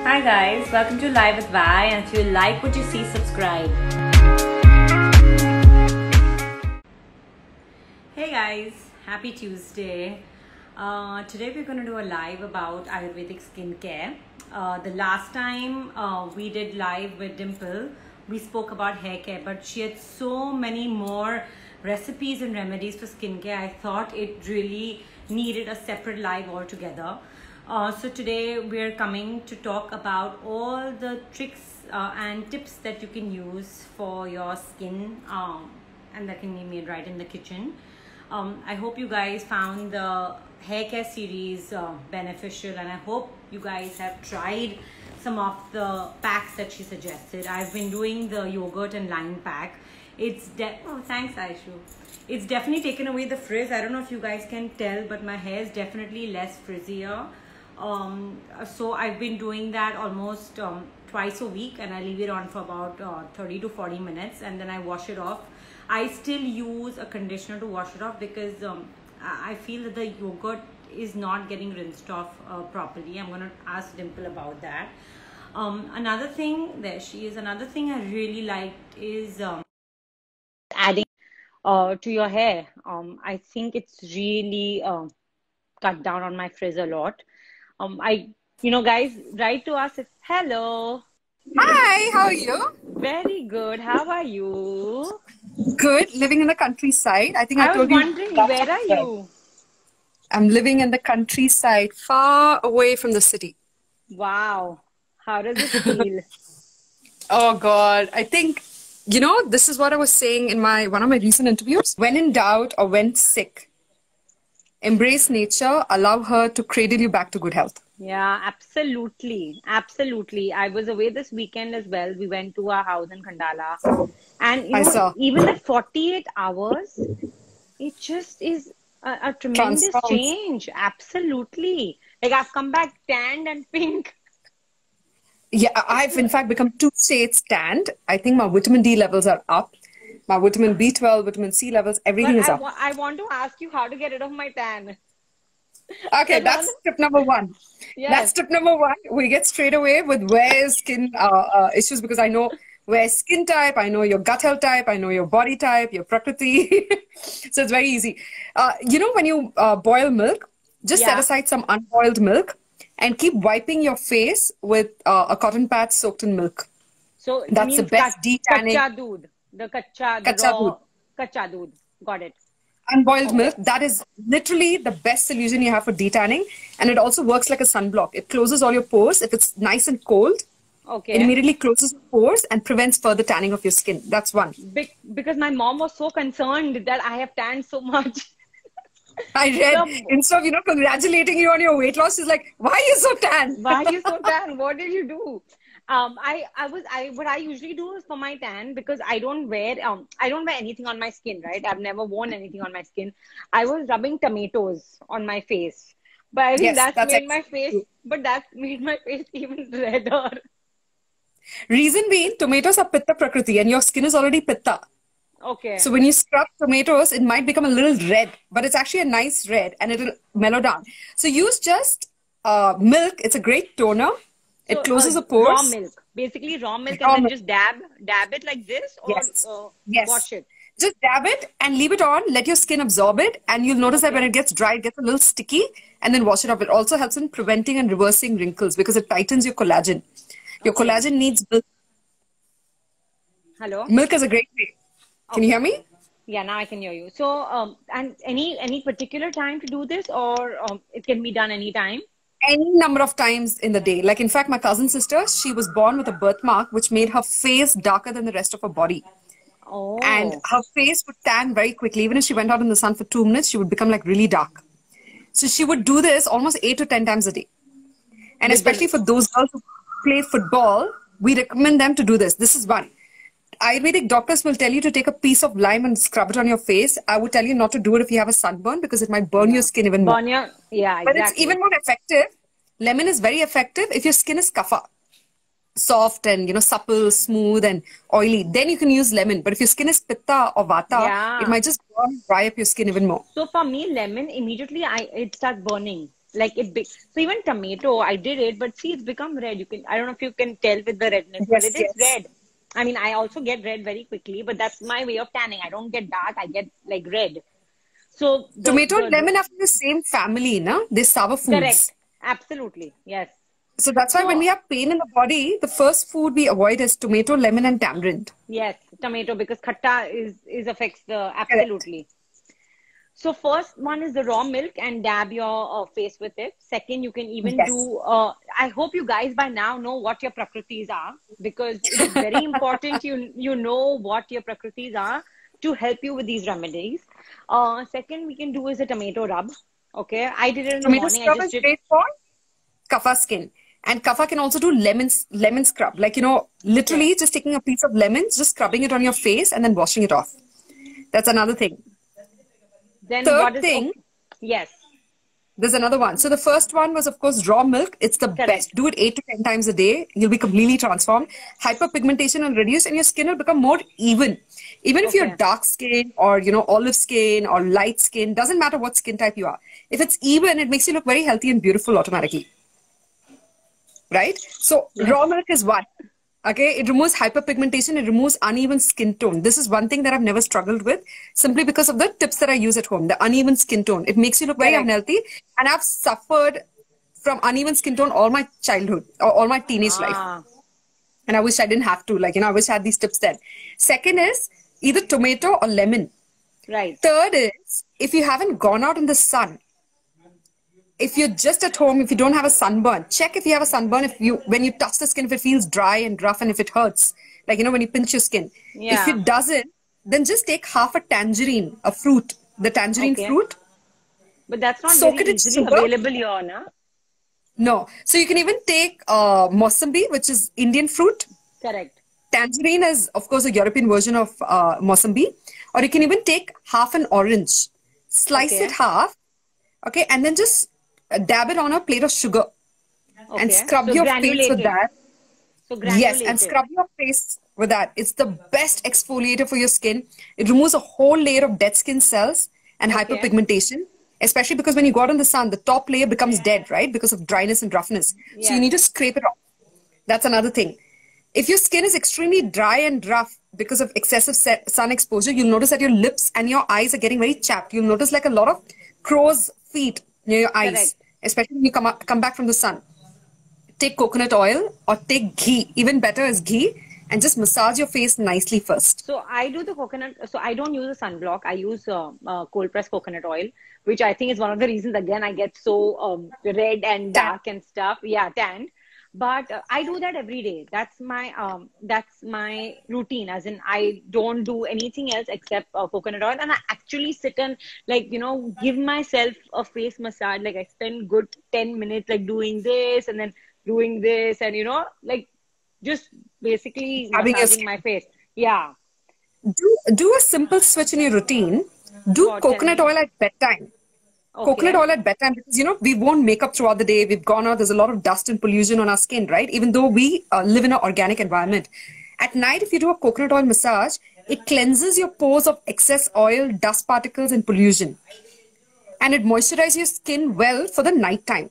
Hi guys, welcome to Live with Vi, and if you like what you see, subscribe. Hey guys, happy Tuesday. Today we're going to do a live about Ayurvedic skincare. The last time we did live with Dimple, we spoke about hair care, but she had so many more recipes and remedies for skincare. I thought it really needed a separate live altogether. So today we're coming to talk about all the tricks and tips that you can use for your skin and that can be made right in the kitchen. I hope you guys found the hair care series beneficial, and I hope you guys have tried some of the packs that she suggested. I've been doing the yogurt and lime pack. Oh, thanks Aishu. It's definitely taken away the frizz. I don't know if you guys can tell, but my hair is definitely less frizzier. So I've been doing that almost twice a week, and I leave it on for about 30 to 40 minutes, and then I wash it off. I still use a conditioner to wash it off because I feel that the yogurt is not getting rinsed off properly. I'm going to ask Dimple about that. Another thing, there she is. Another thing I really liked is adding to your hair. I think it's really cut down on my frizz a lot. Guys, write to us. Hello. Hi, how are you? Very good. How are you? Good. Living in the countryside. I think I was told you. Wondering, where are you? I'm living in the countryside, far away from the city. Wow. How does it feel? Oh God. I think, this is what I was saying in one of my recent interviews. When in doubt or when sick, embrace nature, allow her to cradle you back to good health. Yeah, absolutely. Absolutely. I was away this weekend as well. We went to our house in Khandala. And even at 48 hours, it just is a tremendous change. Absolutely. Like I've come back tanned and pink. Yeah, I've in fact become 2 shades tanned. I think my vitamin D levels are up. My vitamin B12, vitamin C levels, everything is up. I want to ask you how to get rid of my tan. Okay, that's tip number 1. Yes. That's tip number 1. We get straight away with where is skin issues, because I know where skin type, I know your gut health type, I know your body type, your prakriti. So it's very easy. When you boil milk, just set aside some unboiled milk and keep wiping your face with a cotton pad soaked in milk. So that's the best detanning. Kacha doodh. The kacha doodh. Got it. Unboiled milk, that is literally the best solution you have for detanning, and it also works like a sunblock. It closes all your pores. If it's nice and cold, it immediately closes your pores and prevents further tanning of your skin. That's one. Because my mom was so concerned that I have tanned so much. I read, instead of congratulating you on your weight loss, she's like, why are you so tan? Why are you so tan? What did you do? What I usually do is for my tan, because I don't wear anything on my skin, right? I've never worn anything on my skin. I was rubbing tomatoes on my face, but I think that's made my face even redder. Reason being, tomatoes are pitta prakriti, and your skin is already pitta. Okay. So when you scrub tomatoes, it might become a little red, but it's actually a nice red, and it'll mellow down. So use just milk. It's a great toner. It closes the pores. Raw milk. Basically raw milk, and then just dab it like this, or wash it. Just dab it and leave it on. Let your skin absorb it, and you'll notice that when it gets dry, it gets a little sticky, and then wash it off. It also helps in preventing and reversing wrinkles because it tightens your collagen. Your collagen needs milk. Hello? Milk is a great way. Can you hear me? Yeah, now I can hear you. So, and any particular time to do this, or it can be done anytime? Any number of times in the day. Like, in fact, my cousin sister, she was born with a birthmark which made her face darker than the rest of her body. Oh. And her face would tan very quickly. Even if she went out in the sun for 2 minutes, she would become like really dark. So she would do this almost 8 to 10 times a day. And especially for those girls who play football, we recommend them to do this. This is one. Ayurvedic doctors will tell you to take a piece of lime and scrub it on your face. I would tell you not to do it if you have a sunburn, because it might burn your skin even more. But it's even more effective. Lemon is very effective if your skin is kapha. Soft and, supple, smooth and oily. Then you can use lemon. But if your skin is pitta or vata, it might just dry up your skin even more. So for me, lemon, immediately it starts burning. Like so even tomato, I did it, but see, it's become red. I don't know if you can tell with the redness, but Yes, it is yes. red. I mean, I also get red very quickly, but that's my way of tanning. I don't get dark, I get like red. So Tomato and lemon are from the same family, no? They're sour correct. foods. Absolutely. Yes. So that's why when we So have pain in the body, the first food we avoid is tomato, lemon, and tamarind. yes, tomato because khatta is affects the Correct. absolutely. So first one is the raw milk and dab your face with it. Second, you can even Yes. do. I hope you guys by now know what your prakritis are because it is very important you know what your prakritis are to help you with these remedies. Second, we can do is a tomato rub. Okay, I did it in the Tomato morning. I scrub just is did. great for kapha skin. And kapha can also do lemon scrub. Like, Okay. literally just taking a piece of lemon, just scrubbing it on your face and then washing it off. That's another thing. Then what Third is thing, okay? Yes, there's another one. So the first one was, of course, raw milk. It's the best. correct. Do it 8 to 10 times a day. You'll be completely transformed. Hyperpigmentation will reduce and your skin will become more even. Even if you're Okay. dark skin or, olive skin or light skin, doesn't matter what skin type you are. If it's even, it makes you look very healthy and beautiful automatically. Right? So raw Yes. milk is one. Okay, it removes hyperpigmentation, it removes uneven skin tone. This is one thing that I've never struggled with simply because of the tips that I use at home, the uneven skin tone. It makes you look very Correct. unhealthy, and I've suffered from uneven skin tone all my childhood or all my teenage life. Ah, And I wish I didn't have to, I wish I had these tips then. Second is either tomato or lemon. right. Third is if you haven't gone out in the sun, if you're just at home, if you don't have a sunburn, check if you have a sunburn. When you touch the skin, if it feels dry and rough and if it hurts, when you pinch your skin. If Yeah. it doesn't, then just take half a tangerine, a fruit, the tangerine Okay. fruit, But that's not very soak it in easily sugar. available here, na? No. So you can even take Mossambi, which is Indian fruit. Correct. Tangerine is, of course, a European version of Mossambi. Or you can even take half an orange, slice it Okay. half, okay, and then just dab it on a plate of sugar and Okay. scrub So your face with granulated. that. So Yes, and granulated. scrub your face with that. It's the best exfoliator for your skin. It removes a whole layer of dead skin cells and Okay. hyperpigmentation, especially because when you go out in the sun, the top layer becomes dead, right? Because of dryness and roughness. So you Yes. need to scrape it off. That's another thing. If your skin is extremely dry and rough because of excessive sun exposure, you'll notice that your lips and your eyes are getting very chapped. You'll notice like a lot of crow's feet near your eyes, Correct. especially when you come back from the sun. Take coconut oil or take ghee. Even better is ghee, and just massage your face nicely first. So I do the coconut. So I don't use a sunblock. I use cold pressed coconut oil, which I think is one of the reasons again I get so red and Tan. dark and stuff. Yeah, tanned. But I do that every day. That's my routine. As in, I don't do anything else except coconut oil, and I actually sit and give myself a face massage. Like I spend good 10 minutes like doing this and then doing this, and just basically Having your massaging skin. my face. Yeah. Do a simple switch in your routine. Do God, tell coconut me. oil at bedtime. Coconut Okay. oil at bedtime because we won't make up throughout the day. We've gone out. There's a lot of dust and pollution on our skin, right? Even though we live in an organic environment. At night, if you do a coconut oil massage, it cleanses your pores of excess oil, dust particles, and pollution, and it moisturizes your skin well for the night time.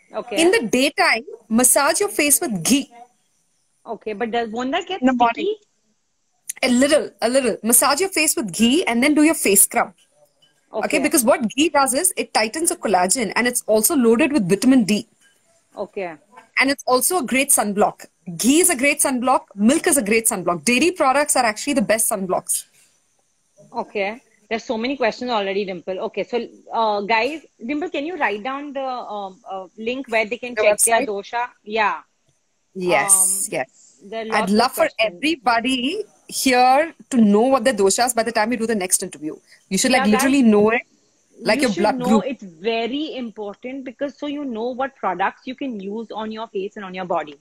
In Okay. the daytime, massage your face with ghee Okay. But won't that get in the morning. sticky? A little. Massage your face with ghee and then do your face scrub. Okay, Okay. because what ghee does is it tightens the collagen and it's also loaded with vitamin D. Okay. And it's also a great sunblock. Ghee is a great sunblock. Milk is a great sunblock. Dairy products are actually the best sunblocks. Okay. There's so many questions already, Dimple. Okay. So, guys, Dimple, can you write down the link where they can The check their website? dosha? Yeah. Yes, yes. There are I'd lots love of for questions. everybody here to know what their doshas by the time we do the next interview. You should Yeah, guys, literally know it like you your should blood know group. it's very important because so you know what products you can use on your face and on your body.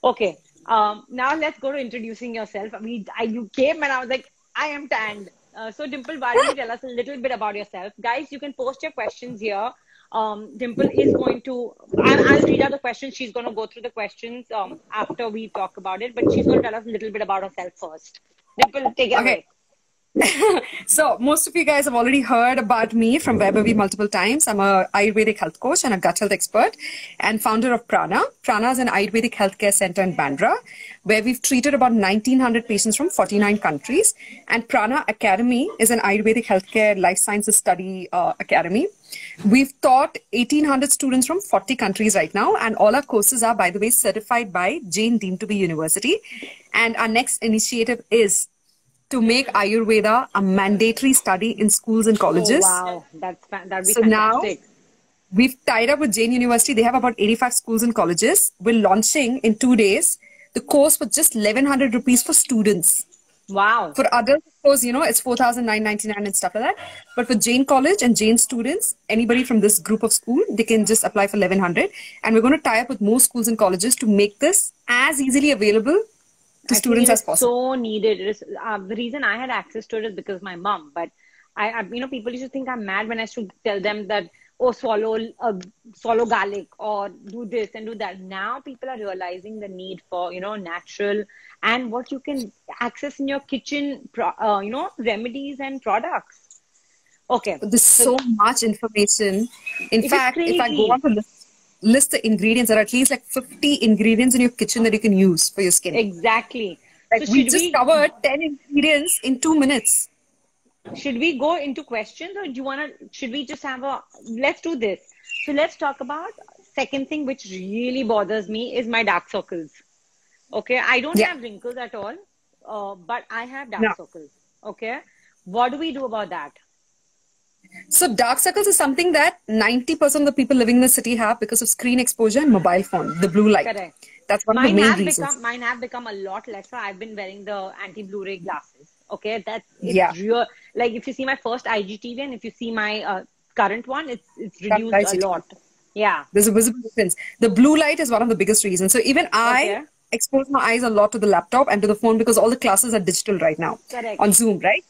Okay. Now let's go to introducing yourself. You came and I was like, I am tanned. So Dimple, why don't you tell us a little bit about yourself? Guys, you can post your questions here. Dimple is going to, I'll read out the questions. She's going to go through the questions after we talk about it, but she's going to tell us a little bit about herself first. Dimple, take it Okay. away. So most of you guys have already heard about me from Webavi multiple times. I'm a Ayurvedic health coach and a gut health expert and founder of Prana. Prana is an Ayurvedic healthcare center in Bandra, where we've treated about 1,900 patients from 49 countries. And Prana Academy is an Ayurvedic healthcare life sciences study academy. We've taught 1,800 students from 40 countries right now. And all our courses are, by the way, certified by Jain Deemed to be University. And our next initiative is to make Ayurveda a mandatory study in schools and colleges. Oh, wow. That'd be so fantastic. Now we've tied up with Jain University. They have about 85 schools and colleges. We're launching in 2 days the course for just 1,100 rupees for students. Wow. For others, of course, you know, it's 4,999 and stuff like that. But for Jain College and Jain students, anybody from this group of school, they can just apply for 1,100. And we're going to tie up with more schools and colleges to make this as easily available to students as possible. So needed. It is, the reason I had access to it is because my mom. But you know, people used to think I'm mad when I used to tell them that, oh, swallow garlic or do this and do that. Now people are realizing the need for, you know, natural and what you can access in your kitchen, you know, remedies and products. Okay. There's so much information. In fact, if I go on to list the ingredients, there are at least like 50 ingredients in your kitchen that you can use for your skin. Exactly. Like so we just covered 10 ingredients in 2 minutes. Should we go into questions or do you want to, should we just have let's do this. So let's talk about second thing, which really bothers me is my dark circles. Okay. I don't have wrinkles at all, but I have dark circles. Okay. What do we do about that? So dark circles is something that 90% of the people living in the city have because of screen exposure and mobile phone, the blue light. Correct. That's one of the main reasons. Mine have become a lot lesser. I've been wearing the anti-blue ray glasses. Okay, it's real. Like if you see my first IGTV and if you see my current one, it's reduced a lot. Yeah, there's a visible difference. The blue light is one of the biggest reasons. So even I expose my eyes a lot to the laptop and to the phone because all the classes are digital right now. Correct. On Zoom, right?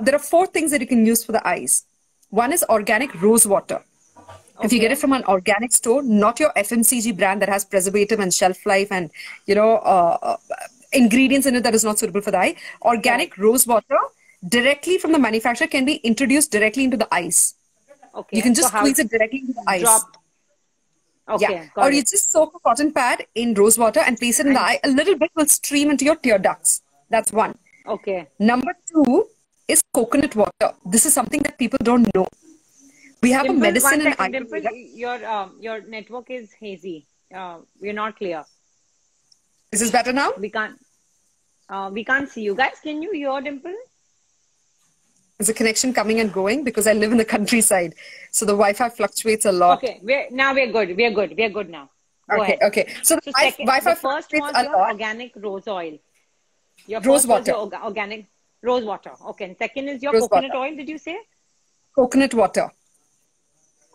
There are 4 things that you can use for the eyes. One is organic rose water. If you get it from an organic store, not your FMCG brand that has preservative and shelf life and, you know, ingredients in it that is not suitable for the eye. Organic rose water directly from the manufacturer can be introduced directly into the eyes. Okay. You can just squeeze it directly into the eyes. Okay. Or you just soak a cotton pad in rose water and place it in the eye. A little bit will stream into your tear ducts. That's one. Okay. Number 2 is coconut water. This is something that people don't know. We have a medicine in Ayurveda. Your network is hazy. We're not clear. Is this better now? We can't see you guys. Can you hear Dimple? Is the connection coming and going? Because I live in the countryside, so the Wi-Fi fluctuates a lot. Okay, we're good. We're good now. Go ahead. Okay. So the Wi-Fi first was your organic rose oil. Your rose water. Was your organic rose water. Okay. And second is your coconut oil. Did you say? Coconut water.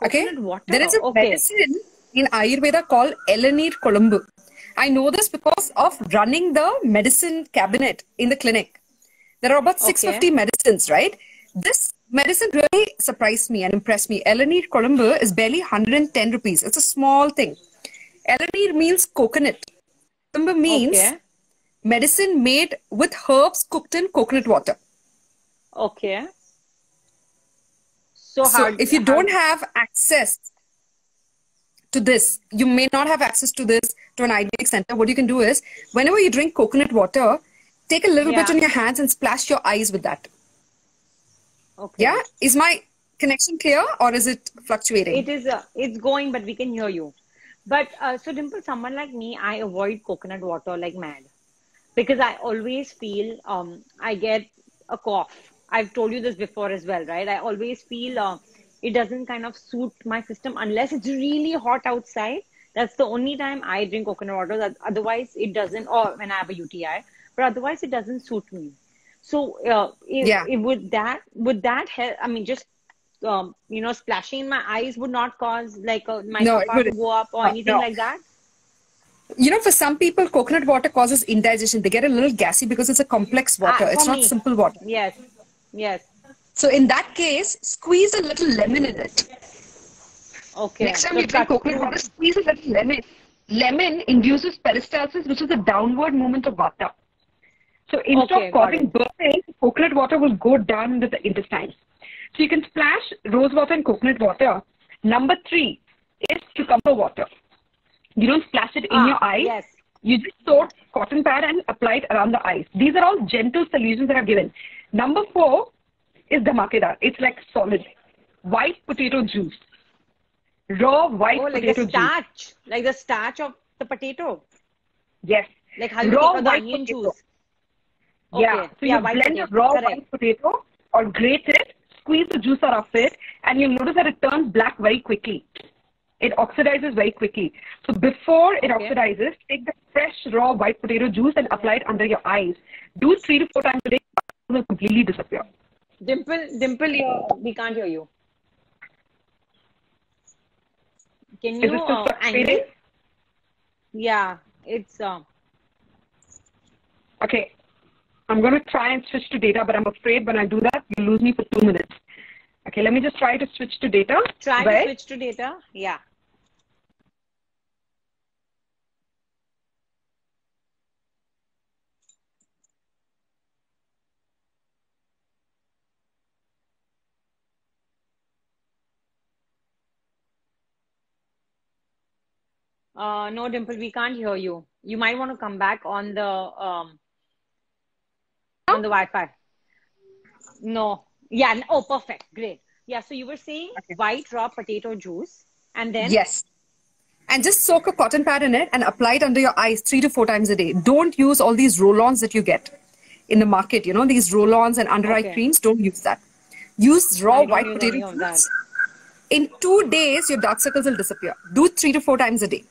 Coconut water. There is a medicine in Ayurveda called Elanir Kolumbu. I know this because of running the medicine cabinet in the clinic. There are about 650 medicines, right? This medicine really surprised me and impressed me. Elanir Kolumbu is barely 110 rupees. It's a small thing. Elanir means coconut. Kolumbu means medicine made with herbs cooked in coconut water. Okay. So if you don't have access to this, you may not have access to this to an Ayurvedic center. What you can do is, whenever you drink coconut water, take a little bit on your hands and splash your eyes with that. Okay. Yeah? Is my connection clear or is it fluctuating? It is. It's going, but we can hear you. But so Dimple, someone like me, I avoid coconut water like mad because I always feel I get a cough. I've told you this before as well, right? I always feel it doesn't kind of suit my system unless it's really hot outside. That's the only time I drink coconut water. Otherwise, it doesn't, or when I have a UTI, but otherwise it doesn't suit me. So would that help? I mean, just, you know, splashing in my eyes would not cause like my kapha to go up or anything like that? You know, for some people, coconut water causes indigestion. They get a little gassy because it's a complex water. It's not simple water. Yes. Yes. So in that case, squeeze a little lemon in it. Okay. Next time you drink coconut water, squeeze a little lemon. Lemon induces peristalsis, which is a downward movement of vata. So instead Okay, of got causing it. burning, coconut water will go down into the intestines. So you can splash rose water and coconut water. Number 3 is cucumber water. You don't splash it in your eyes. Yes. You just soak cotton pad and apply it around the eyes. These are all gentle solutions that I've given. Number 4 is dhamakedar. It's like solid. White potato juice. Raw white Oh, like potato the juice. starch, like the starch of the potato. Yes. Like how you Raw take out the white onion potato. juice. Yeah. Okay. So Yeah, you white blend potato. raw Correct. white potato or grate it, squeeze the juice out of it, and you'll notice that it turns black very quickly. It oxidizes very quickly. So before it Okay. oxidizes, take the fresh raw white potato juice and apply it under your eyes. Do it 3 to 4 times a day. It will completely disappear. Dimple, we can't hear you. Can Is you it still angle? frustrating? Yeah, it's Okay. I'm going to try and switch to data, but I'm afraid when I do that, you lose me for 2 minutes. Okay, let me just try to switch to data. try to Where? switch to data. Yeah. No, Dimple, we can't hear you. You might want to come back on the Wi-Fi. No. Yeah. Oh, perfect. Great. Yeah. So you were saying Okay. white raw potato juice, and then Yes. And just soak a cotton pad in it and apply it under your eyes 3 to 4 times a day. Don't use all these roll-ons that you get in the market. You know, these roll-ons and under-eye okay. creams. Don't use that. Use raw I don't white use potato any of that. juice. In 2 days, your dark circles will disappear. Do it 3 to 4 times a day.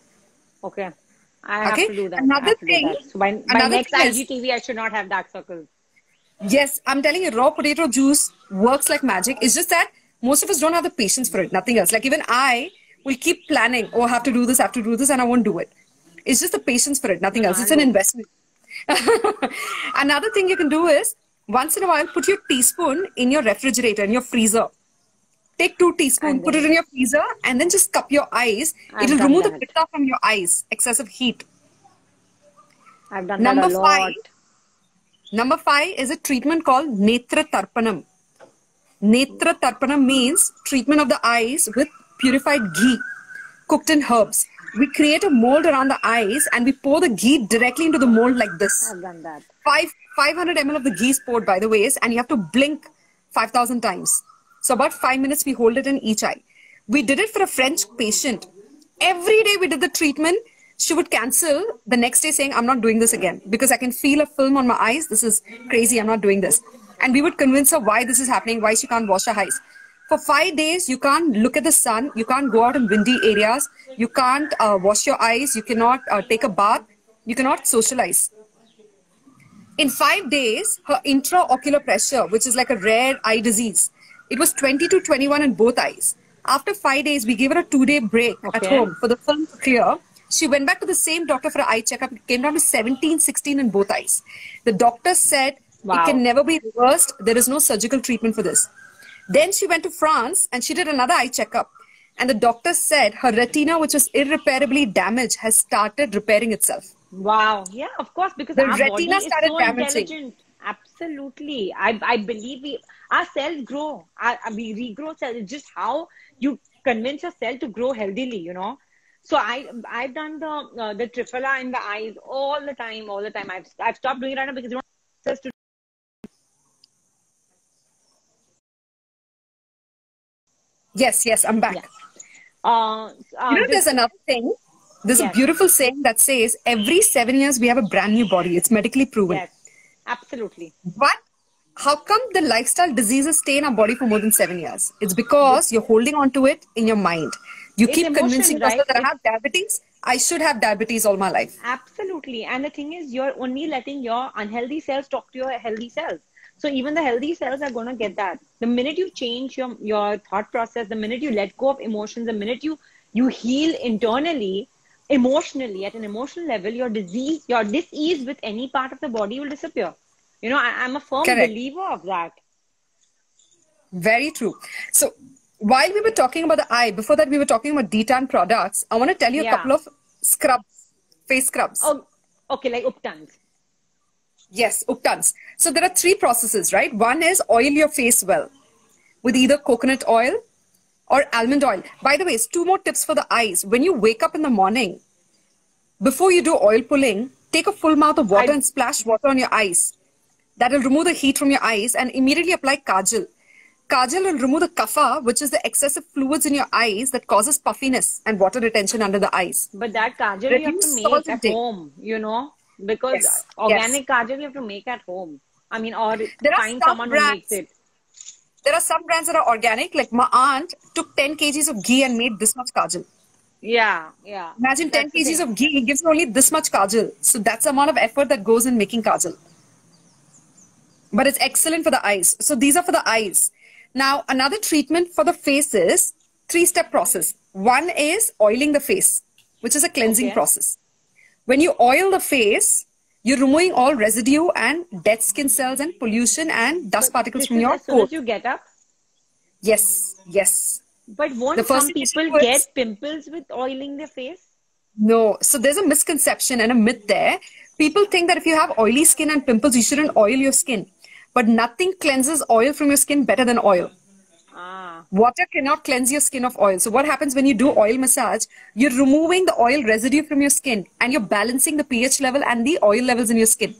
Okay. I have Okay. to do that. I Another have to do thing. that. So by Another next thing is, IGTV, I should not have dark circles. yes, I'm telling you, raw potato juice works like magic. It's just that most of us don't have the patience for it. Nothing else. Like even I will keep planning. Oh, I have to do this. I have to do this, and I won't do it. It's just the patience for it. Nothing else. It's an investment. Another thing you can do is once in a while put your teaspoon in your refrigerator, in your freezer. Take 2 teaspoons, And put it then in your freezer, and then just cup your eyes. I've It'll done remove the that. pitta from your eyes, excessive heat. I've done Number that a 5. lot. Number 5 is a treatment called Netra Tarpanam. Netra Tarpanam means treatment of the eyes with purified ghee, cooked in herbs. We create a mold around the eyes and we pour the ghee directly into the mold like this. I've done that. 500 ml of the ghee is poured by the ways, and you have to blink 5,000 times. So about 5 minutes we hold it in each eye. We did it for a French patient. Every day we did the treatment. She would cancel the next day saying, I'm not doing this again because I can feel a film on my eyes. This is crazy. I'm not doing this. And we would convince her why this is happening, why she can't wash her eyes. For 5 days, you can't look at the sun. You can't go out in windy areas. You can't wash your eyes. You cannot take a bath. You cannot socialize. In 5 days, her intraocular pressure, which is like a rare eye disease, it was 20 to 21 in both eyes. After 5 days, we gave her a 2-day break at home for the film to clear. She went back to the same doctor for an eye checkup. It came down to 17, 16 in both eyes. The doctor said it can never be reversed. There is no surgical treatment for this. Then she went to France and she did another eye checkup. And the doctor said her retina, which was irreparably damaged, has started repairing itself. Wow. Yeah, of course, because The our body retina is started so damaging. intelligent. Absolutely. I believe our cells grow. We regrow cells. It's just how you convince your cell to grow healthily, you know. So I've done the Triphala in the eyes all the time. I've stopped doing it right now because you don't have access to. Yes, I'm back. Yeah. There's another thing. There's a beautiful saying that says every 7 years we have a brand new body. It's medically proven. Yes, absolutely. But how come the lifestyle diseases stay in our body for more than 7 years? It's because you're holding on to it in your mind. You It's keep emotion, convincing yourself right? that I have diabetes. I should have diabetes all my life. Absolutely. And the thing is, you're only letting your unhealthy cells talk to your healthy cells. So even the healthy cells are going to get that. The minute you change your thought process, the minute you let go of emotions, the minute you heal internally, emotionally, at an emotional level, your disease with any part of the body will disappear. You know, I'm a firm believer of that. Very true. So while we were talking about the eye, before that we were talking about Detan products, I want to tell you a couple of scrubs, face scrubs. Oh, okay, like Uptans. Yes, uktans. So there are three processes, right? One is oil your face well with either coconut oil or almond oil. By the way, two more tips for the eyes. When you wake up in the morning, before you do oil pulling, take a full mouth of water I and splash water on your eyes. That will remove the heat from your eyes, and immediately apply kajal. Kajal will remove the kapha, which is the excessive fluids in your eyes that causes puffiness and water retention under the eyes. But that kajal you have to Reduce make salt at intake. home, you know, because Yes, yes. organic kajal you have to make at home. I mean, or There are find some someone who makes brands. it. There are some brands that are organic. Like my aunt took 10 kgs of ghee and made this much kajal. Yeah, yeah. Imagine 10 That's the kgs thing. of ghee gives you only this much kajal. So that's the amount of effort that goes in making kajal. But it's excellent for the eyes. So these are for the eyes. Now, another treatment for the face is three-step process. One is oiling the face, which is a cleansing Okay. process. When you oil the face, you're removing all residue and dead skin cells and pollution and dust But particles this from is your as soon as coat. you get up. Yes, yes. But The won't first some thing you should people do get is pimples with oiling their face? no. So there's a misconception and a myth there. People think that if you have oily skin and pimples, you shouldn't oil your skin. But nothing cleanses oil from your skin better than oil. Ah, Water cannot cleanse your skin of oil. So what happens when you do oil massage? You're removing the oil residue from your skin and you're balancing the pH level and the oil levels in your skin.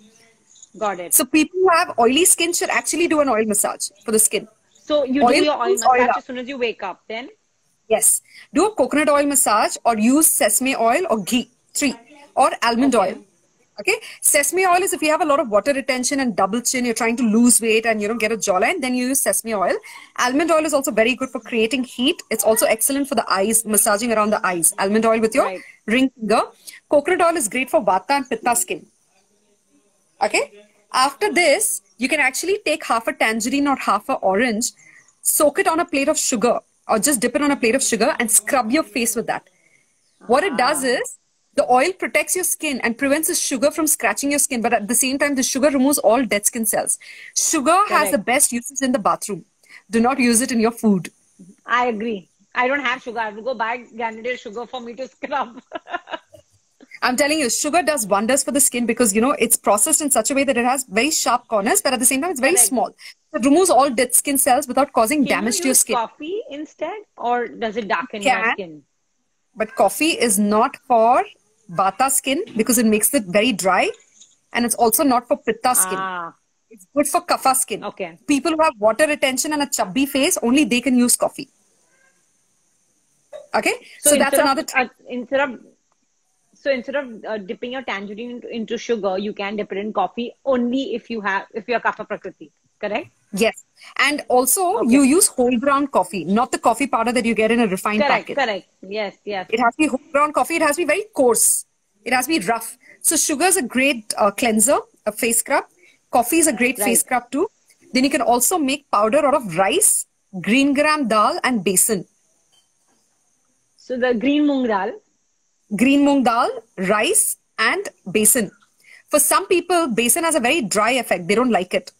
got it. So people who have oily skin should actually do an oil massage for the skin. So you do Oil your oil pulls oil massage up. as soon as you wake up, then? Yes. Do a coconut oil massage or use sesame oil or ghee. 3. Or almond Okay. oil. Okay. Sesame oil is if you have a lot of water retention and double chin, you're trying to lose weight and you don't get a jawline, then you use sesame oil. Almond oil is also very good for creating heat. It's also excellent for the eyes, massaging around the eyes. Almond oil with your Right. ring finger. Coconut oil is great for vata and pitta skin. Okay. After this, you can actually take half a tangerine or half a orange, soak it on a plate of sugar or just dip it on a plate of sugar and scrub your face with that. What it does is the oil protects your skin and prevents the sugar from scratching your skin. But at the same time, the sugar removes all dead skin cells. Sugar has the Correct. best uses in the bathroom. Do not use it in your food. I agree. I don't have sugar. I have to go buy granulated sugar for me to scrub. I'm telling you, sugar does wonders for the skin because, you know, it's processed in such a way that it has very sharp corners, but at the same time, it's very Correct. small. It removes all dead skin cells without causing Can damage you to your use skin. coffee instead, or does it darken your Can, skin? but coffee is not for Vata skin because it makes it very dry, and it's also not for Pitta skin. Ah, It's good for Kapha skin. okay. People who have water retention and a chubby face, only they can use coffee. Okay, so that's another. Instead of dipping your tangerine into sugar, you can dip it in coffee only if you're kapha prakriti, correct? Yes, and also Okay. you use whole ground coffee, not the coffee powder that you get in a refined Correct, packet. correct. Yes, yes. It has to be whole ground coffee. It has to be very coarse. It has to be rough. So sugar is a great cleanser, a face scrub. Coffee is a great face Right. scrub too. Then you can also make powder out of rice, green gram dal, and besan. So the green moong dal. Green moong dal, rice, and besan. For some people, besan has a very dry effect. They don't like it.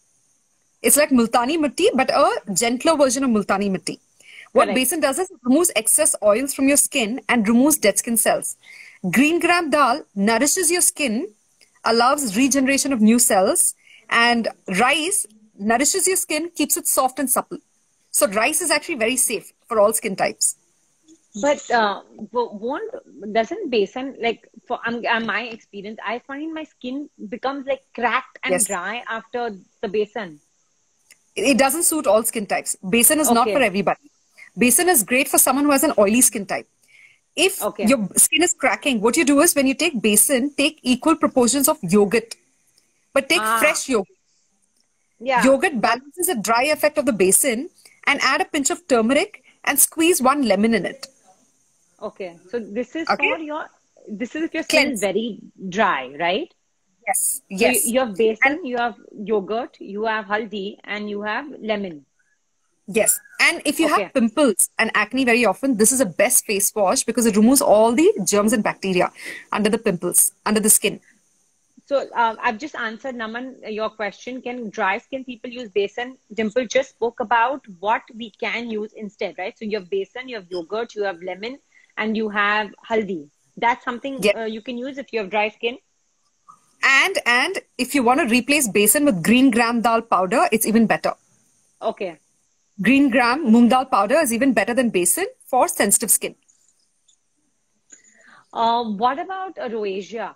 It's like multani mitti, but a gentler version of multani mitti. What Correct. besan does is it removes excess oils from your skin and removes dead skin cells. Green gram dal nourishes your skin, allows regeneration of new cells, and rice nourishes your skin, keeps it soft and supple. So rice is actually very safe for all skin types. But doesn't besan, like for my experience, I find my skin becomes like cracked and Yes. dry after the besan. It doesn't suit all skin types. Besan is not Okay. for everybody. Besan is great for someone who has an oily skin type. If Okay. your skin is cracking, what you do is when you take besan, take equal proportions of yogurt. But take Ah. fresh yogurt. Yeah. Yogurt balances the dry effect of the besan and add a pinch of turmeric and squeeze one lemon in it. Okay. So this is Okay. this is if your skin is Cleanse. very dry, right? Yes. So Yes. you have besan, And you have yogurt, you have haldi, and you have lemon. yes. And if you Okay. have pimples and acne very often, this is the best face wash because it removes all the germs and bacteria under the pimples, under the skin. So I've just answered, Naman, your question. Can dry skin people use besan? Dimple just spoke about what we can use instead, right? So you have besan, you have yogurt, you have lemon, and you have haldi. That's something Yes. you can use if you have dry skin. And if you want to replace besan with green gram dal powder, it's even better. Okay. Green gram moong dal powder is even better than besan for sensitive skin. What about rosacea?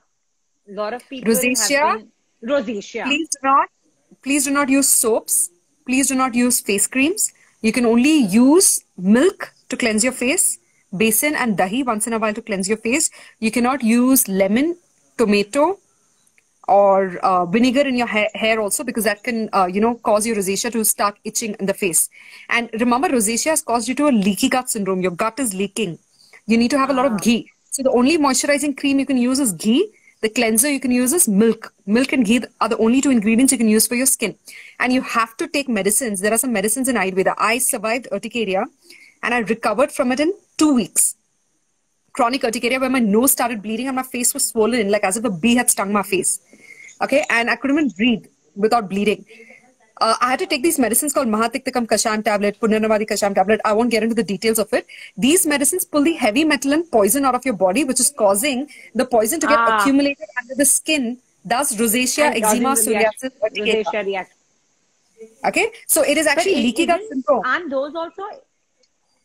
A lot of people Rosacea? have been rosacea. Please do not use soaps. Please do not use face creams. You can only use milk to cleanse your face, besan and dahi once in a while to cleanse your face. You cannot use lemon, tomato, or vinegar in your hair also, because that can, cause your rosacea to start itching in the face. And remember, rosacea has caused you to a leaky gut syndrome. Your gut is leaking. You need to have a lot of ghee. So the only moisturizing cream you can use is ghee. The cleanser you can use is milk. Milk and ghee are the only two ingredients you can use for your skin. And you have to take medicines. There are some medicines in Ayurveda. I survived urticaria and I recovered from it in 2 weeks. Chronic urticaria, where my nose started bleeding and my face was swollen, like as if a bee had stung my face. Okay, and I couldn't even breathe without bleeding. I had to take these medicines called Mahatiktakam Kasham tablet, Punarnavadi Kasham tablet. I won't get into the details of it. These medicines pull the heavy metal and poison out of your body, which is causing the poison to get accumulated under the skin. Thus, rosacea, eczema, psoriasis, urticaria. Okay, so it is actually leaky gut syndrome. And those also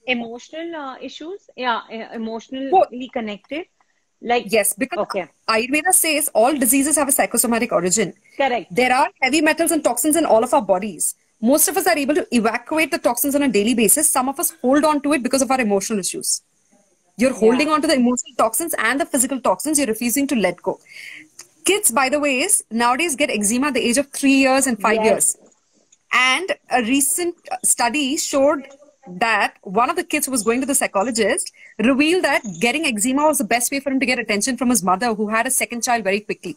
emotional issues? Yeah, emotionally connected? Like, yes, because Ayurveda says all diseases have a psychosomatic origin. Correct. There are heavy metals and toxins in all of our bodies. Most of us are able to evacuate the toxins on a daily basis. Some of us hold on to it because of our emotional issues. You're holding on to the emotional toxins and the physical toxins. You're refusing to let go. Kids, by the way, nowadays get eczema at the age of 3 years and 5 years. And a recent study showed that one of the kids who was going to the psychologist revealed that getting eczema was the best way for him to get attention from his mother, who had a second child very quickly.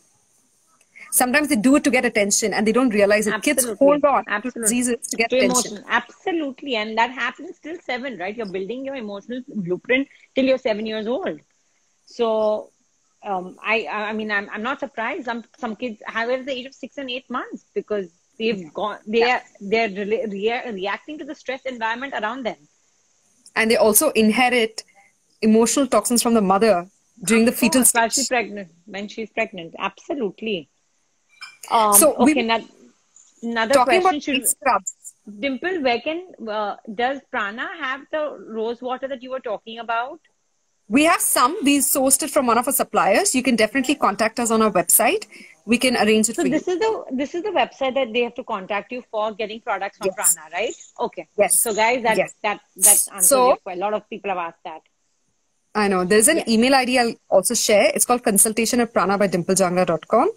Sometimes they do it to get attention and they don't realize it. Absolutely. Kids hold on to diseases to get attention. Emotion. Absolutely. And that happens till 7, right? You're building your emotional blueprint till you're 7 years old. So, I mean, I'm not surprised. Some kids have it at the age of 6 and 8 months because they're reacting to the stress environment around them. And they also inherit emotional toxins from the mother during the fetal stage. When she's pregnant. Absolutely. Another question. Dimple, where does Prana have the rose water that you were talking about? We have some. We sourced it from one of our suppliers. You can definitely contact us on our website. We can arrange it for you. So this is the website that they have to contact you for getting products from Prana, right? Okay. Yes. So guys, that answers your question. A lot of people have asked that. I know. There's an email ID I'll also share. It's called consultation@pranabydimplejangra.com.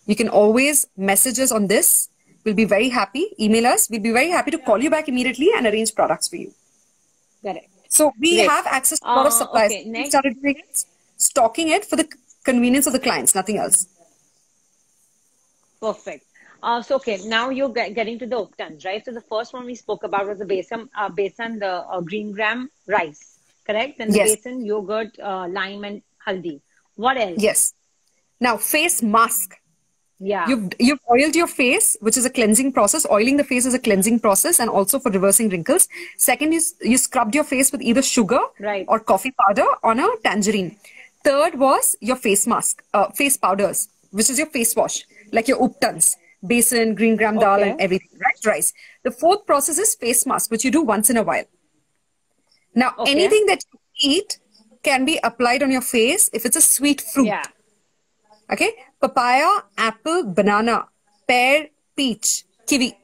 You can always message us on this. We'll be very happy. Email us. We'll be very happy to call you back immediately and arrange products for you. Correct. So we have access to a lot of supplies. We started doing it, stocking it for the convenience of the clients, nothing else. Perfect. Now you're getting to the uptons, right? So the first one we spoke about was the besan, the green gram rice, correct? And the besan, yogurt, lime and haldi. What else? Yes. Now face mask. Yeah. You've oiled your face, which is a cleansing process. Oiling the face is a cleansing process and also for reversing wrinkles. Second is you scrubbed your face with either sugar or coffee powder on a tangerine. Third was your face mask, face powders, which is your face wash, like your uptons, besan, green gram dal and everything, right? Rice. The fourth process is face mask, which you do once in a while. Now, anything that you eat can be applied on your face if it's a sweet fruit. Yeah. Okay, papaya, apple, banana, pear, peach, kiwi.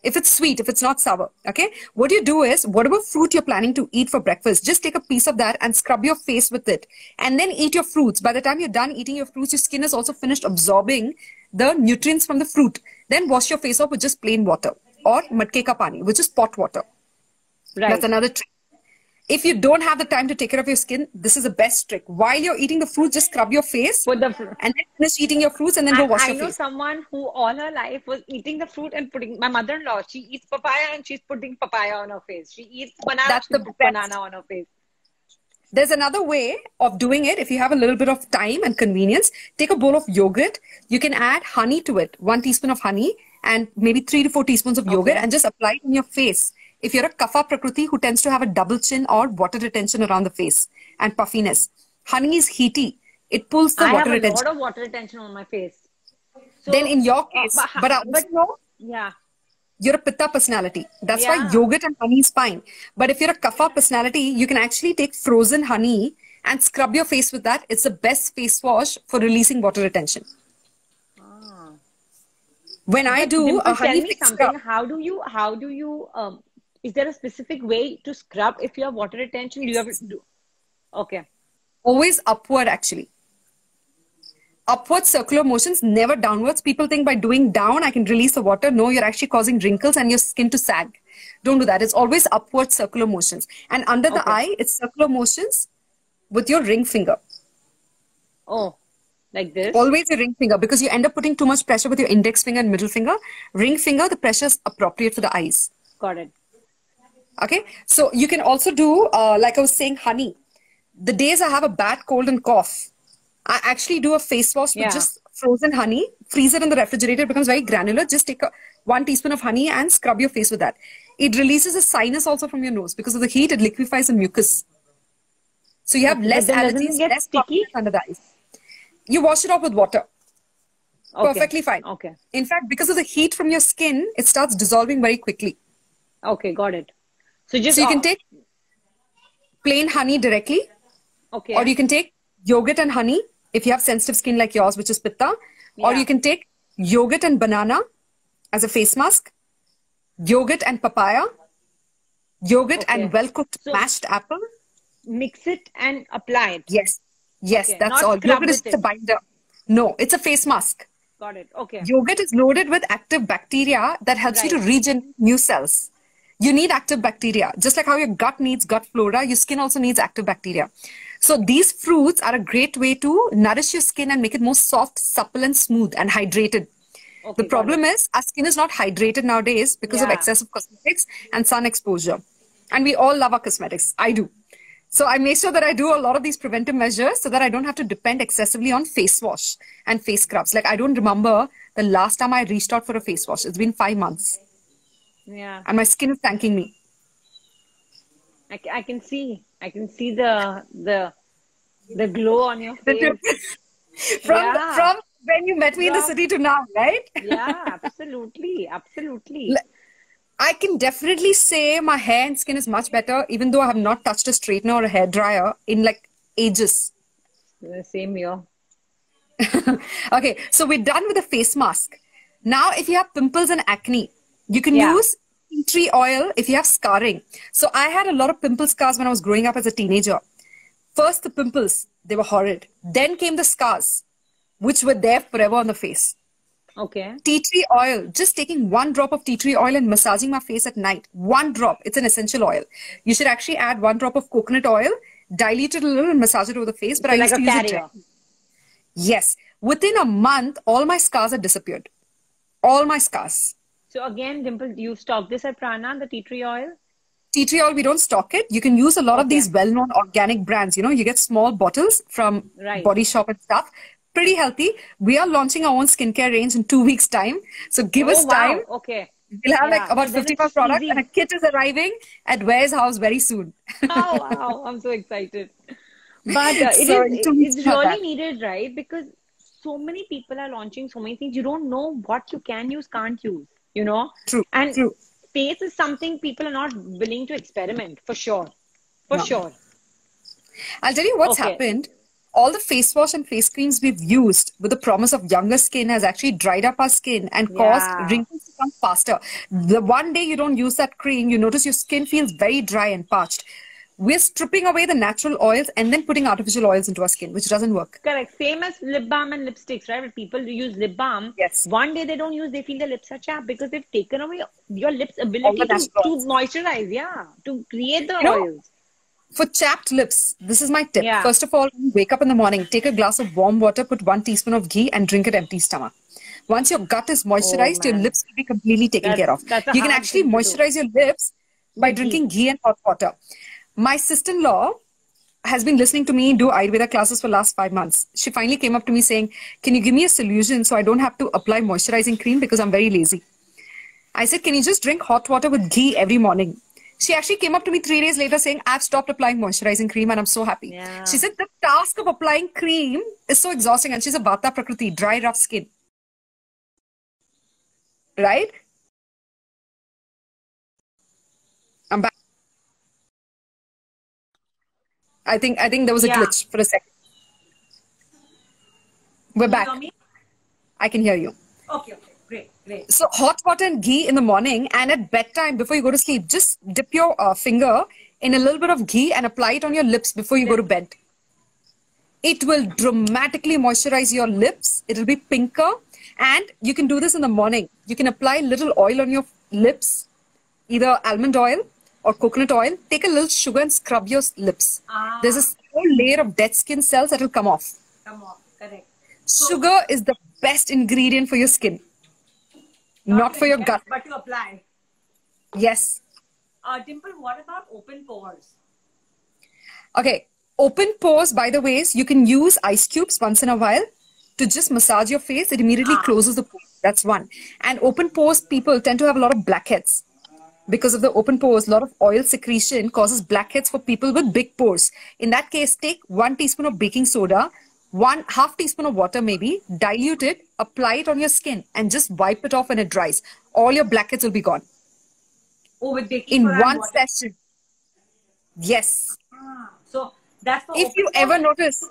If it's sweet, if it's not sour, okay? What you do is, whatever fruit you're planning to eat for breakfast, just take a piece of that and scrub your face with it. And then eat your fruits. By the time you're done eating your fruits, your skin has also finished absorbing the nutrients from the fruit. Then wash your face off with just plain water. Or matke ka pani, which is pot water. Right. That's another trick. If you don't have the time to take care of your skin, this is the best trick. While you're eating the fruit, just scrub your face and then finish eating your fruits and then go wash your face. I know someone who all her life was eating the fruit and putting, my mother-in-law, she eats papaya and she's putting papaya on her face. She eats banana, banana on her face. There's another way of doing it. If you have a little bit of time and convenience, take a bowl of yogurt. You can add honey to it, 1 teaspoon of honey and maybe 3 to 4 teaspoons of yogurt and just apply it on your face. If you're a kapha prakriti who tends to have a double chin or water retention around the face and puffiness, honey is heaty. It pulls the water retention. I have a lot of water retention on my face. So, then in your case, but I also know yeah. you're a Pitta personality. That's why Yeah. yogurt and honey is fine. But if you're a Kapha personality, you can actually take frozen honey and scrub your face with that. It's the best face wash for releasing water retention. Ah. When I But do Dimple, a honey tell me face something. scrub, How do you is there a specific way to scrub if you have water retention? Do you have to do? Okay. always upward actually. Upward circular motions, never downwards. People think by doing down, I can release the water. No, you're actually causing wrinkles and your skin to sag. Don't do that. It's always upward circular motions. And under the eye, it's circular motions with your ring finger. Oh, like this? Always a ring finger because you end up putting too much pressure with your index finger and middle finger. Ring finger, the pressure is appropriate for the eyes. Got it. Okay. So you can also do, like I was saying, honey. The days I have a bad cold and cough, I actually do a face wash with just frozen honey, freeze it in the refrigerator, it becomes very granular. Just take 1 teaspoon of honey and scrub your face with that. It releases the sinus also from your nose. Because of the heat, it liquefies the mucus. So you have less allergies, less sticky under the eyes. You wash it off with water. Perfectly fine. Okay. In fact, because of the heat from your skin, it starts dissolving very quickly. Okay, got it. So you can take plain honey directly. Okay. Or you can take yogurt and honey if you have sensitive skin like yours, which is Pitta. Or you can take yogurt and banana as a face mask, yogurt and papaya, yogurt and well-cooked mashed apple. Mix it and apply it. Yes. Yes, that's all. Yogurt is just a binder. No, it's a face mask. Got it. Okay. Yogurt is loaded with active bacteria that helps you to regenerate new cells. You need active bacteria. Just like how your gut needs gut flora, your skin also needs active bacteria. So these fruits are a great way to nourish your skin and make it more soft, supple and smooth and hydrated. Okay, the problem is our skin is not hydrated nowadays because of excessive cosmetics and sun exposure. And we all love our cosmetics. I do. So I make sure that I do a lot of these preventive measures so that I don't have to depend excessively on face wash and face scrubs. Like I don't remember the last time I reached out for a face wash. It's been 5 months. Yeah. And my skin is thanking me. I can see the glow on your face. from when you met me in the city to now, right? Yeah, absolutely. Absolutely. I can definitely say my hair and skin is much better, even though I have not touched a straightener or a hair dryer in like ages. Same here. Okay, so we're done with the face mask. Now, if you have pimples and acne, you can use tea tree oil if you have scarring. So I had a lot of pimple scars when I was growing up as a teenager. First, the pimples, they were horrid. Then came the scars, which were there forever on the face. Okay. Tea tree oil, just taking 1 drop of tea tree oil and massaging my face at night. 1 drop, it's an essential oil. You should actually add 1 drop of coconut oil, dilute it a little and massage it over the face. But I used to use it. Yes. Within a month, all my scars had disappeared. All my scars. So again, Dimple, you stock this at Prana, the tea tree oil? Tea tree oil, we don't stock it. You can use a lot of these well-known organic brands. You know, you get small bottles from Body Shop and stuff. Pretty healthy. We are launching our own skincare range in 2 weeks' time. So give us time. Okay. We'll have like about 55 products and a kit is arriving at Ware's house very soon. Oh, wow. I'm so excited. But it's really needed, right? Because so many people are launching so many things. You don't know what you can use, can't use, you know? True. And face is something people are not willing to experiment, for sure. For sure. I'll tell you what's happened. All the face wash and face creams we've used with the promise of younger skin has actually dried up our skin and caused wrinkles to come faster. The one day you don't use that cream, you notice your skin feels very dry and parched. We're stripping away the natural oils and then putting artificial oils into our skin, which doesn't work. Correct. Same as lip balm and lipsticks, right? When people use lip balm, one day they don't use, they feel the lips are chapped because they've taken away your lips' ability to moisturize, to create the oils. For chapped lips, this is my tip. First of all, when you wake up in the morning, take a glass of warm water, put 1 teaspoon of ghee and drink it empty stomach. Once your gut is moisturized, your lips will be completely taken care of. You can actually moisturize your lips by drinking ghee and hot water. My sister-in-law has been listening to me do Ayurveda classes for the last 5 months. She finally came up to me saying, can you give me a solution so I don't have to apply moisturizing cream because I'm very lazy? I said, can you just drink hot water with ghee every morning? She actually came up to me 3 days later saying, I've stopped applying moisturizing cream and I'm so happy. She said the task of applying cream is so exhausting and she's a Vata Prakriti, dry, rough skin. right? I'm back. I think there was a Yeah. glitch for a second. We're Can you back. hear me? I can hear you. Okay, great, great. So hot water and ghee in the morning, and at bedtime before you go to sleep, just dip your finger in a little bit of ghee and apply it on your lips before you go to bed. It will dramatically moisturize your lips. It will be pinker, and you can do this in the morning. You can apply little oil on your lips, either almond oil or coconut oil. Take a little sugar and scrub your lips. There's a whole layer of dead skin cells that will come off. Correct. Sugar is the best ingredient for your skin, not for your gut. But to apply. Yes. Dimple, what about open pores? Okay. Open pores, by the way, you can use ice cubes once in a while to just massage your face. It immediately closes the pores. That's one. And open pores, people tend to have a lot of blackheads. Because of the open pores, a lot of oil secretion causes blackheads for people with big pores. In that case, take 1 teaspoon of baking soda, 1/2 teaspoon of water maybe, dilute it, apply it on your skin, and just wipe it off when it dries. All your blackheads will be gone. Oh, with baking in soda one and water. session. Yes. So that's for if you ever notice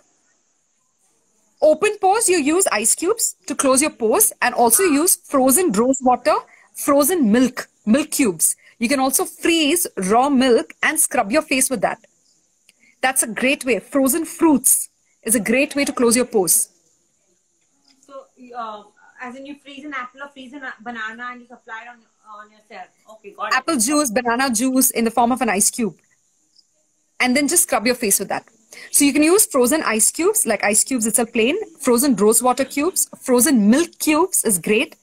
open pores, you use ice cubes to close your pores, and also use frozen rose water, frozen milk cubes. You can also freeze raw milk and scrub your face with that. That's a great way. Frozen fruits is a great way to close your pores. So, as in you freeze an apple or freeze a banana and you apply it on yourself. Okay, got it. Apple juice, banana juice in the form of an ice cube. And then just scrub your face with that. So you can use frozen ice cubes, like ice cubes itself plain, frozen rose water cubes, frozen milk cubes is great,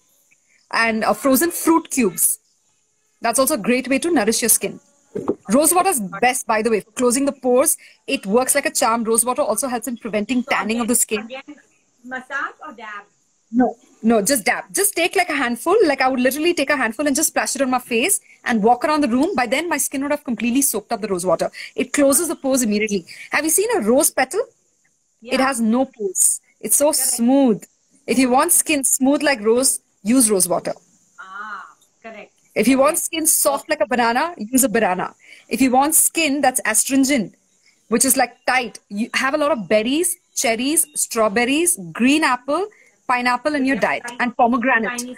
and frozen fruit cubes. That's also a great way to nourish your skin. Rose water is best, by the way, for closing the pores. It works like a charm. Rose water also helps in preventing tanning of the skin. Again, massage or dab? No, just dab. Just take like a handful. Like I would literally take a handful and just splash it on my face and walk around the room. By then, my skin would have completely soaked up the rose water. It closes the pores immediately. Have you seen a rose petal? Yeah. It has no pores. It's so smooth. If you want skin smooth like rose, use rose water. Correct. If you want skin soft like a banana, use a banana. If you want skin that's astringent, which is like tight, you have a lot of berries, cherries, strawberries, green apple, pineapple in your diet, and pomegranate.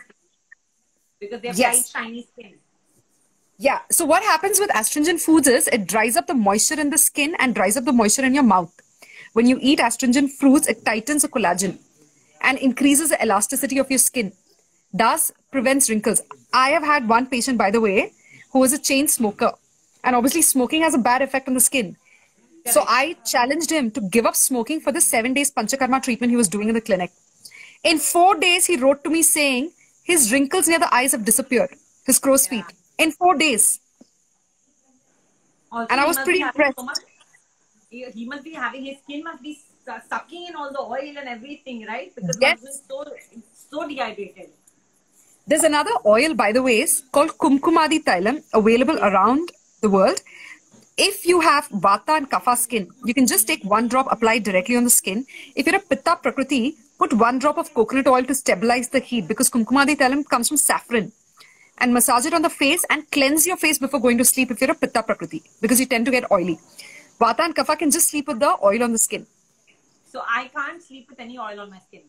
Because they have bright, shiny skin. Yeah. So what happens with astringent foods is it dries up the moisture in the skin and dries up the moisture in your mouth. When you eat astringent fruits, it tightens the collagen and increases the elasticity of your skin. Thus prevents wrinkles. I have had one patient, by the way, who was a chain smoker. And obviously smoking has a bad effect on the skin. So I challenged him to give up smoking for the 7 days Panchakarma treatment he was doing in the clinic. In 4 days, he wrote to me saying his wrinkles near the eyes have disappeared. His crow's feet. In 4 days. Also, and I was pretty impressed. He must be having, his skin must be sucking in all the oil and everything, right? Because yes. so dehydrated. There's another oil, by the way, called Kumkumadi Thailam, available around the world. If you have Vata and Kapha skin, you can just take 1 drop, apply it directly on the skin. If you're a Pitta Prakriti, put 1 drop of coconut oil to stabilize the heat, because Kumkumadi Thailam comes from saffron. And massage it on the face and cleanse your face before going to sleep if you're a Pitta Prakriti, because you tend to get oily. Vata and Kapha can just sleep with the oil on the skin. So I can't sleep with any oil on my skin?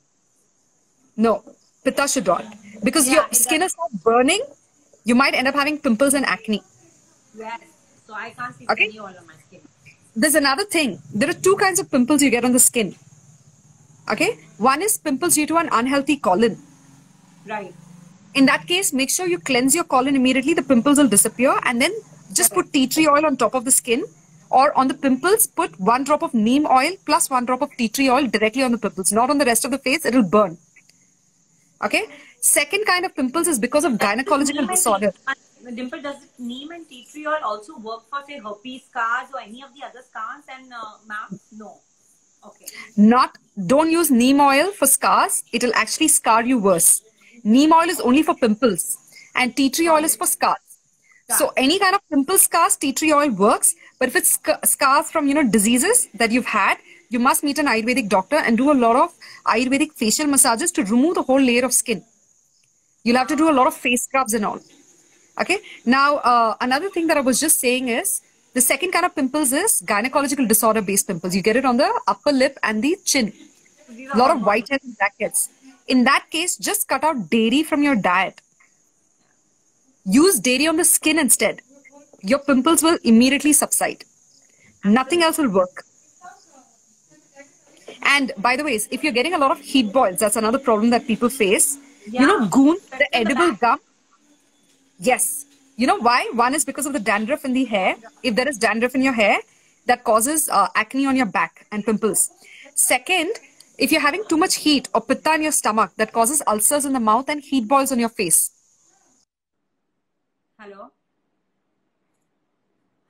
No. Pitta should not. Because your skin is not burning, you might end up having pimples and acne. Yes. So I can't sleep with any oil on my skin. There's another thing. There are 2 kinds of pimples you get on the skin. Okay? One is pimples due to an unhealthy colon. Right. In that case, make sure you cleanse your colon immediately. The pimples will disappear. And then just put tea tree oil on top of the skin. Or on the pimples, put 1 drop of neem oil plus 1 drop of tea tree oil directly on the pimples. Not on the rest of the face. It will burn. Okay. Second kind of pimples is because of gynecological disorder. Dimple, does neem and tea tree oil also work for, say, herpes scars or any of the other scars and marks? No. Okay. Don't use neem oil for scars. It will actually scar you worse. Neem oil is only for pimples and tea tree oil is for scars. So any kind of pimple scars, tea tree oil works. But if it's scars from, diseases that you've had, you must meet an Ayurvedic doctor and do a lot of Ayurvedic facial massages to remove the whole layer of skin. You'll have to do a lot of face scrubs and all. Okay. Now, another thing that I was just saying is the second kind of pimples is gynecological disorder based pimples. You get it on the upper lip and the chin. These A are lot of hormonal. white heads and black heads. In that case, just cut out dairy from your diet. Use dairy on the skin instead. Your pimples will immediately subside. Nothing else will work. And by the way, if you're getting a lot of heat boils, that's another problem that people face. Yeah. You know, goon, the Especially in the edible back. gum. Yes. You know why? One is because of the dandruff in the hair. If there is dandruff in your hair, that causes acne on your back and pimples. Second, if you're having too much heat or pitta in your stomach, that causes ulcers in the mouth and heat boils on your face. Hello?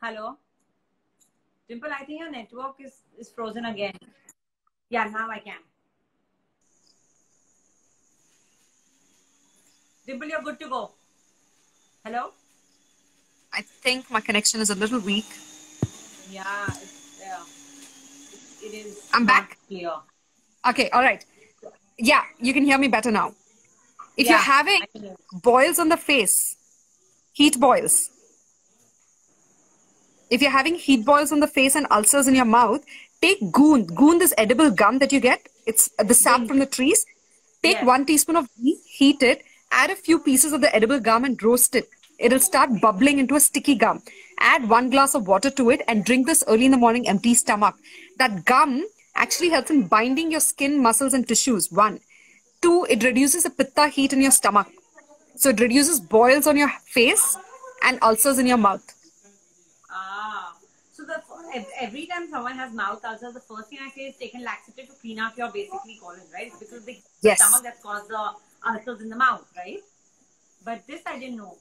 Hello? Dimple, I think your network is frozen again. Yeah, now I can. Dimple, you're good to go. Hello? I think my connection is a little weak. Yeah, it is. I'm back. Clear. Okay, all right. Yeah, you can hear me better now. If Yeah, you're having I can hear. boils on the face, heat boils. If you're having heat boils on the face and ulcers in your mouth, take goon. Goon, this edible gum that you get, it's the sap Ghee. from the trees. Take Yes. 1 teaspoon of ghee, heat it, add a few pieces of the edible gum and roast it. It'll start bubbling into a sticky gum. Add 1 glass of water to it and drink this early in the morning, empty stomach. That gum actually helps in binding your skin, muscles, and tissues. 1. 2, it reduces the pitta heat in your stomach. So it reduces boils on your face and ulcers in your mouth. Ah. So every time someone has mouth ulcers, the first thing I say is take a laxative to clean out your basically colon, right? It's because the Yes. stomach that caused the ulcers in the mouth, right? But this I didn't know.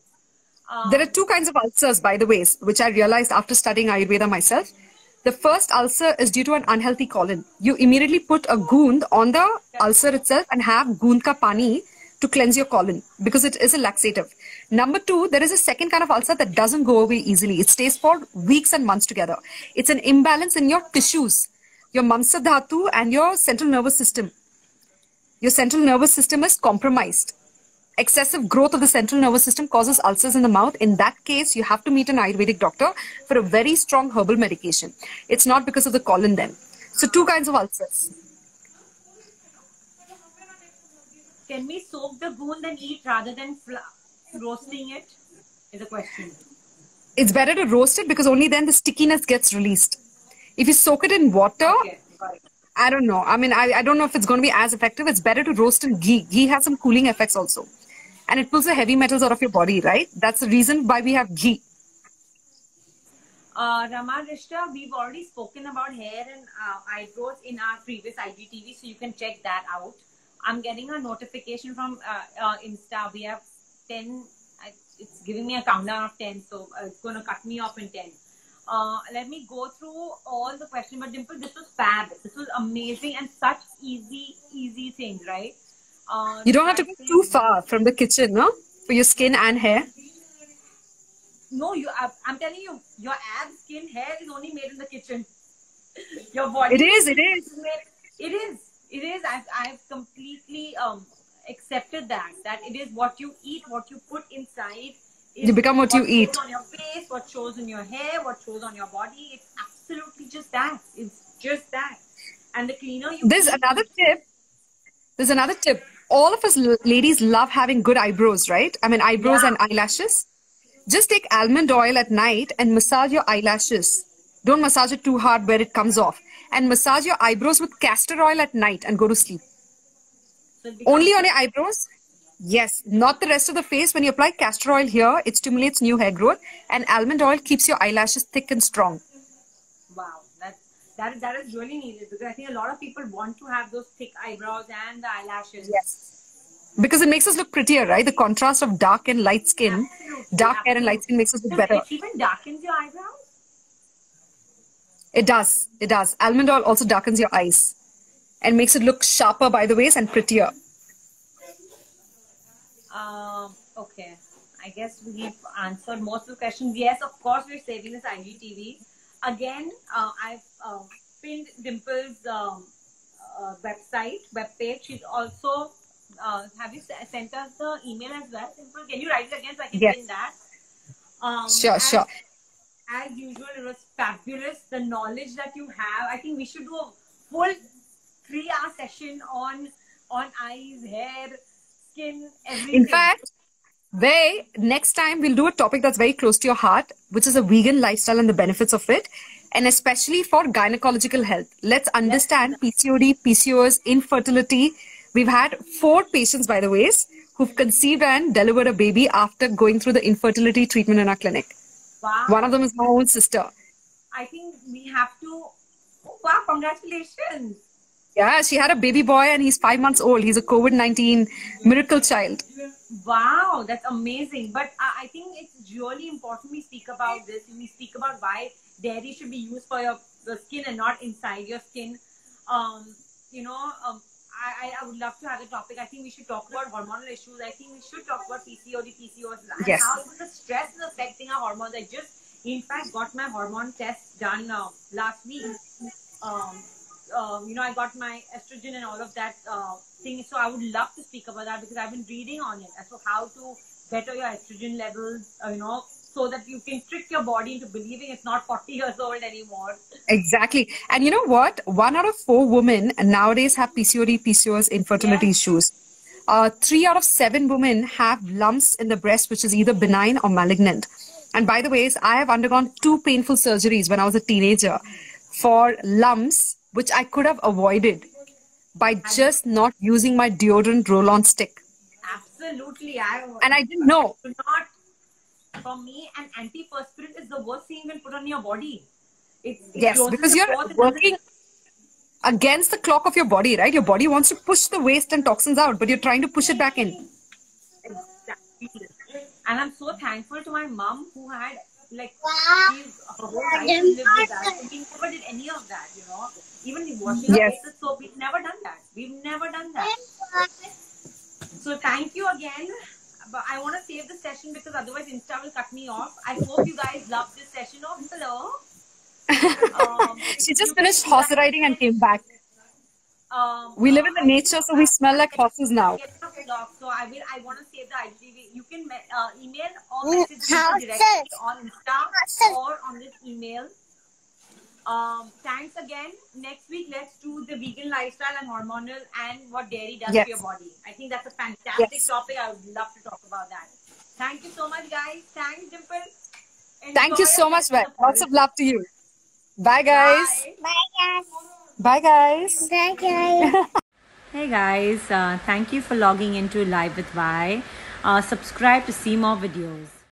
There are 2 kinds of ulcers, by the way, which I realized after studying Ayurveda myself. The first ulcer is due to an unhealthy colon. You immediately put a goond on the ulcer itself and have goond ka pani to cleanse your colon because it is a laxative. Number 2, there is a second kind of ulcer that doesn't go away easily. It stays for weeks and months together. It's an imbalance in your tissues, your mamsa dhatu and your central nervous system. Your central nervous system is compromised. Excessive growth of the central nervous system causes ulcers in the mouth. In that case, you have to meet an Ayurvedic doctor for a very strong herbal medication. It's not because of the colon then. So 2 kinds of ulcers. Can we soak the goond and eat rather than roasting it? Is a question. It's better to roast it because only then the stickiness gets released. If you soak it in water, Okay, got it. I don't know. I mean, I don't know if it's going to be as effective. It's better to roast in ghee. Ghee has some cooling effects also. And it pulls the heavy metals out of your body, right? That's the reason why we have ghee. Rama Rishta, we've already spoken about hair and eyebrows in our previous IGTV, so you can check that out. I'm getting a notification from Insta. We have 10. It's giving me a countdown of 10, so it's going to cut me off in 10. Let me go through all the questions. But Dimple, this was fab. This was amazing and such easy things, right? You don't have to go too far from the kitchen, no? For your skin and hair. No, I'm telling you, your abs, skin, hair is only made in the kitchen. Your body. It is. It is. I've completely accepted that it is what you eat, what you put inside. You become what you eat. What shows on your face, what shows in your hair, what shows on your body. It's absolutely just that. It's just that. And the cleaner you There's another tip. All of us ladies love having good eyebrows, right? I mean, eyebrows and eyelashes. Just take almond oil at night and massage your eyelashes. Don't massage it too hard where it comes off. And massage your eyebrows with castor oil at night and go to sleep. So Only on your eyebrows? Yes, not the rest of the face. When you apply castor oil here, it stimulates new hair growth. And almond oil keeps your eyelashes thick and strong. Wow, that is really needed because I think a lot of people want to have those thick eyebrows and the eyelashes. Yes. Because it makes us look prettier, right? The contrast of dark and light skin. Absolutely, Dark hair and light skin makes us look better. It even darkens your eyebrows? It does. It does. Almond oil also darkens your eyes and makes it look sharper by the ways and prettier. Okay. I guess we've answered most of the questions. Yes, of course, we're saving this IGTV. Again, I've pinned Dimple's webpage. She's also have you sent us the email as well? Dimple, can you write it again so I can Yes. pin that? Sure. As usual, it was fabulous. The knowledge that you have. I think we should do a full 3-hour session on eyes, hair, skin, everything. In fact, next time we'll do a topic that's very close to your heart, which is a vegan lifestyle and the benefits of it, and especially for gynecological health. Let's understand PCOD, PCOS, infertility. We've had 4 patients, by the way, who've conceived and delivered a baby after going through the infertility treatment in our clinic. Wow. One of them is my own sister. I think we have to. Oh, wow, congratulations. Yeah, she had a baby boy and he's 5 months old. He's a COVID-19 miracle child. Wow, that's amazing. But I think it's really important we speak about this. We speak about why dairy should be used for your skin and not inside your skin. I would love to have a topic. I think we should talk about hormonal issues. I think we should talk about PCOD, PCOS, and Yes. how even the stress is affecting our hormones. I just, in fact, got my hormone test done last week. I got my estrogen and all of that thing. So I would love to speak about that because I've been reading on it as to how to better your estrogen levels, so that you can trick your body into believing it's not 40 years old anymore. Exactly. And you know what? 1 out of 4 women nowadays have PCOD, PCOS, infertility issues. 3 out of 7 women have lumps in the breast, which is either benign or malignant. And by the way, I have undergone 2 painful surgeries when I was a teenager for lumps, which I could have avoided by just not using my deodorant roll-on stick. Absolutely. And I didn't know. For me, an antiperspirant is the worst thing you can put on your body. Yes, because you're working against the clock of your body, right? Your body wants to push the waste and toxins out, but you're trying to push it back in. Exactly. And I'm so thankful to my mom who had her whole life lived with that. We never did any of that, Even the washing of face with soap, we've never done that. So thank you again. But I want to save the session because otherwise Insta will cut me off. I hope you guys loved this session. Oh, hello. She just finished horse riding and came back. We live in the nature, so we smell like horses now. So I want to save the IGTV. You can email or message me directly on Insta or on this email. Thanks again. Next week, let's do the vegan lifestyle and hormonal and what dairy does to your body. I think that's a fantastic topic. I would love to talk about that. Thank you so much, guys. Thanks, Dimple. Thank you so much, man. Lots of love to you. Bye, guys. Bye, guys. Bye, guys. Hey, guys. Thank you for logging into Live with Vi. Subscribe to see more videos.